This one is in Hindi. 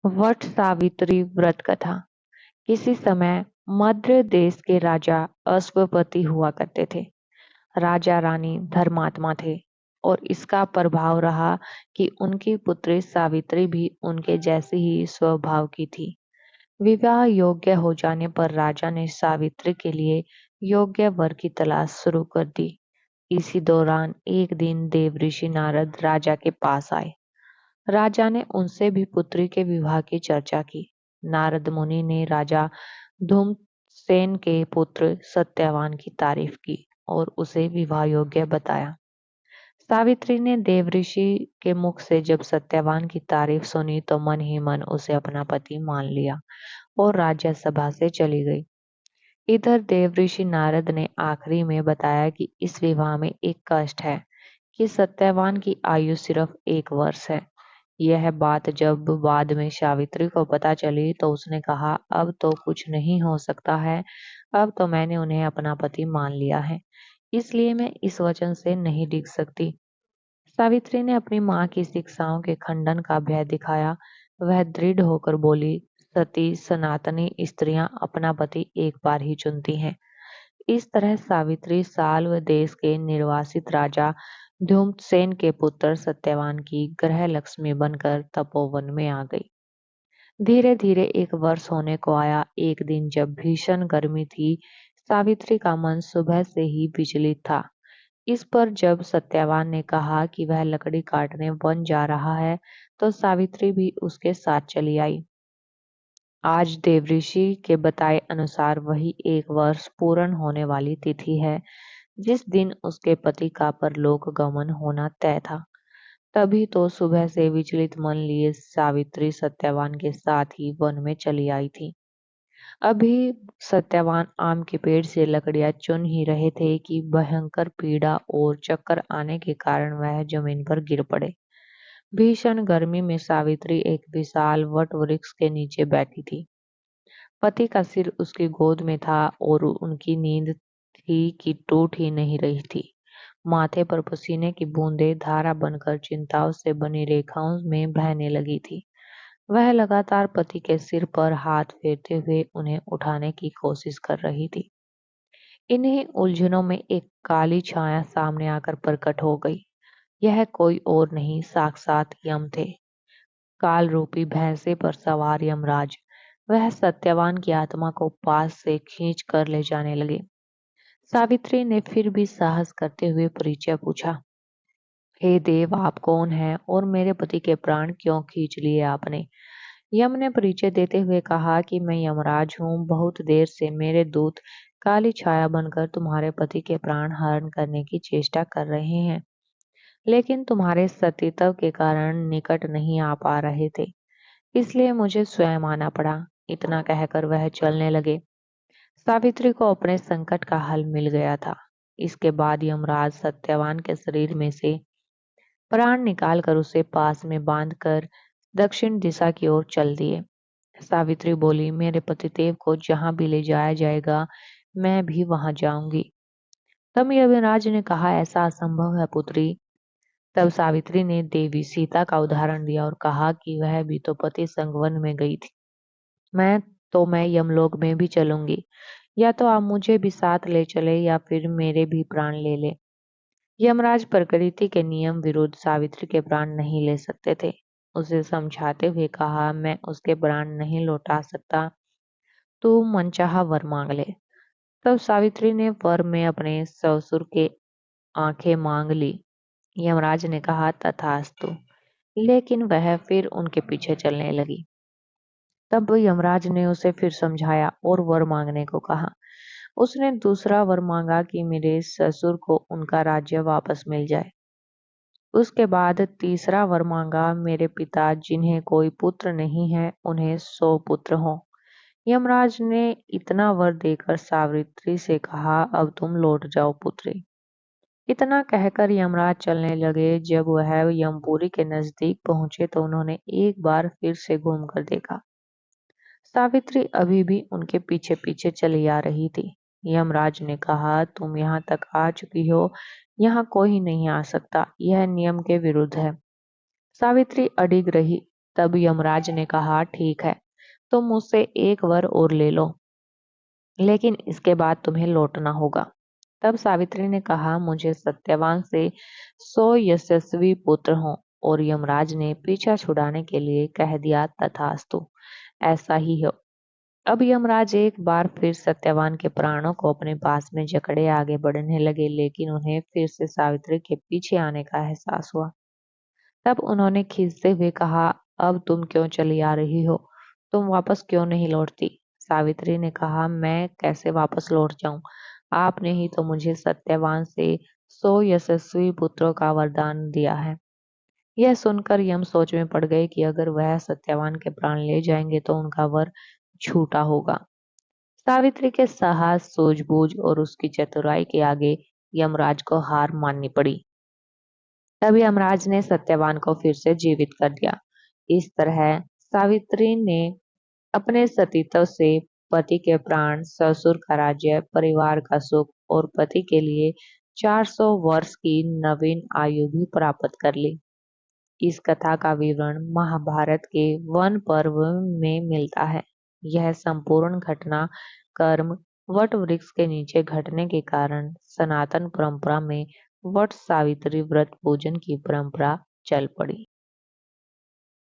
वट सावित्री व्रत कथा। किसी समय मद्र देश के राजा अश्वपति हुआ करते थे। राजा रानी धर्मात्मा थे और इसका प्रभाव रहा कि उनकी पुत्री सावित्री भी उनके जैसी ही स्वभाव की थी। विवाह योग्य हो जाने पर राजा ने सावित्री के लिए योग्य वर की तलाश शुरू कर दी। इसी दौरान एक दिन देवऋषि नारद राजा के पास आए। राजा ने उनसे भी पुत्री के विवाह की चर्चा की। नारद मुनि ने राजा धूमसेन के पुत्र सत्यवान की तारीफ की और उसे विवाह योग्य बताया। सावित्री ने देवऋषि के मुख से जब सत्यवान की तारीफ सुनी तो मन ही मन उसे अपना पति मान लिया और राज्यसभा से चली गई। इधर देवऋषि नारद ने आखिरी में बताया कि इस विवाह में एक कष्ट है कि सत्यवान की आयु सिर्फ 1 वर्ष है। यह बात जब बाद में सावित्री को पता चली तो उसने कहा, अब तो कुछ नहीं हो सकता है। अब तो मैंने उन्हें अपना पति मान लिया है, इसलिए मैं इस वचन से नहीं डिग सकती। सावित्री ने अपनी माँ की शिक्षाओं के खंडन का भय दिखाया। वह दृढ़ होकर बोली, सती सनातनी स्त्रियां अपना पति एक बार ही चुनती हैं। इस तरह सावित्री साल्व देश के निर्वासित राजा धूम्रसेन के पुत्र सत्यवान की गृह लक्ष्मी बनकर तपोवन में आ गई। धीरे धीरे 1 वर्ष होने को आया। एक दिन जब भीषण गर्मी थी, सावित्री का मन सुबह से ही विचलित था। इस पर जब सत्यवान ने कहा कि वह लकड़ी काटने वन जा रहा है, तो सावित्री भी उसके साथ चली आई। आज देवऋषि के बताए अनुसार वही 1 वर्ष पूर्ण होने वाली तिथि है जिस दिन उसके पति का परलोक गमन होना तय था। तभी तो सुबह से विचलित मन लिए सावित्री सत्यवान के साथ ही वन में चली आई थी। अभी सत्यवान आम के पेड़ से लकड़ियां चुन ही रहे थे कि भयंकर पीड़ा और चक्कर आने के कारण वह जमीन पर गिर पड़े। भीषण गर्मी में सावित्री एक विशाल वट वृक्ष के नीचे बैठी थी। पति का सिर उसकी गोद में था और उनकी नींद थी कि टूट ही नहीं रही थी। माथे पर पसीने की बूंदें धारा बनकर चिंताओं से बनी रेखाओं में बहने लगी थी। वह लगातार पति के सिर पर हाथ फेरते हुए उन्हें उठाने की कोशिश कर रही थी। इन्हीं उलझनों में एक काली छाया सामने आकर प्रकट हो गई। यह कोई और नहीं, साक्षात यम थे। काल रूपी भैंसे पर सवार यमराज। वह सत्यवान की आत्मा को पास से खींच कर ले जाने लगे। सावित्री ने फिर भी साहस करते हुए परिचय पूछा। हे देव, आप कौन हैं और मेरे पति के प्राण क्यों खींच लिए आपने? यम ने परिचय देते हुए कहा कि मैं यमराज हूँ। बहुत देर से मेरे दूत काली छाया बनकर तुम्हारे पति के प्राण हरण करने की चेष्टा कर रहे हैं, लेकिन तुम्हारे सतीत्व के कारण निकट नहीं आ पा रहे थे, इसलिए मुझे स्वयं आना पड़ा। इतना कहकर वह चलने लगे। सावित्री को अपने संकट का हल मिल गया था। इसके बाद यमराज सत्यवान के शरीर में से प्राण निकालकर उसे पास में बांधकर दक्षिण दिशा की ओर चल दिए। सावित्री बोली, मेरे पतिदेव को जहां भी ले जाया जाएगा मैं भी वहां जाऊंगी। तब यमराज ने कहा, ऐसा असंभव है पुत्री। तब सावित्री ने देवी सीता का उदाहरण दिया और कहा कि वह भी तो पति संग वन में गई थी। मैं यमलोक में भी चलूंगी। या तो आप मुझे भी साथ ले चले या फिर मेरे भी प्राण ले ले। यमराज प्रकृति के नियम विरुद्ध सावित्री के प्राण नहीं ले सकते थे। उसे समझाते हुए कहा, मैं उसके प्राण नहीं लौटा सकता, तू मनचाहा वर मांग ले। तब सावित्री ने वर में अपने ससुर के आंखें मांग ली। यमराज ने कहा, तथास्तु। लेकिन वह फिर उनके पीछे चलने लगी। तब यमराज ने उसे फिर समझाया और वर मांगने को कहा। उसने दूसरा वर मांगा कि मेरे ससुर को उनका राज्य वापस मिल जाए। उसके बाद तीसरा वर मांगा, मेरे पिता जिन्हें कोई पुत्र नहीं है उन्हें 100 पुत्र हों। यमराज ने इतना वर देकर सावित्री से कहा, अब तुम लौट जाओ पुत्री। इतना कहकर यमराज चलने लगे। जब वह यमपुरी के नजदीक पहुंचे तो उन्होंने एक बार फिर से घूमकर देखा। सावित्री अभी भी उनके पीछे पीछे चली आ रही थी। यमराज ने कहा, तुम यहाँ तक आ चुकी हो, यहाँ कोई नहीं आ सकता, यह नियम के विरुद्ध है। सावित्री अडिग रही। तब यमराज ने कहा, ठीक है, तुम मुझसे एक वर और ले लो, लेकिन इसके बाद तुम्हें लौटना होगा। तब सावित्री ने कहा, मुझे सत्यवान से 100 यशस्वी पुत्र हों। और यमराज ने पीछा छुड़ाने के लिए कह दिया, तथास्तु, ऐसा ही हो। अब यमराज एक बार फिर सत्यवान के प्राणों को अपने पास में जकड़े आगे बढ़ने लगे, लेकिन उन्हें फिर से सावित्री के पीछे आने का एहसास हुआ। तब उन्होंने खींचते हुए कहा, अब तुम क्यों चली आ रही हो? तुम वापस क्यों नहीं लौटती? सावित्री ने कहा, मैं कैसे वापस लौट जाऊं? आपने ही तो मुझे सत्यवान से 100 यशस्वी पुत्रों का वरदान दिया है। यह सुनकर यम सोच में पड़ गए कि अगर वह सत्यवान के प्राण ले जाएंगे तो उनका वर झूठा होगा। सावित्री के साहस, सूझबूझ और उसकी चतुराई के आगे यमराज को हार माननी पड़ी। तब यमराज ने सत्यवान को फिर से जीवित कर दिया। इस तरह सावित्री ने अपने सतीत्व से पति के प्राण, ससुर का राज्य, परिवार का सुख और पति के लिए 400 वर्ष की नवीन आयु भी प्राप्त कर ली। इस कथा का विवरण महाभारत के वन पर्व में मिलता है। यह संपूर्ण घटना कर्म वट वृक्ष के नीचे घटने के कारण सनातन परंपरा में वट सावित्री व्रत पूजन की परंपरा चल पड़ी।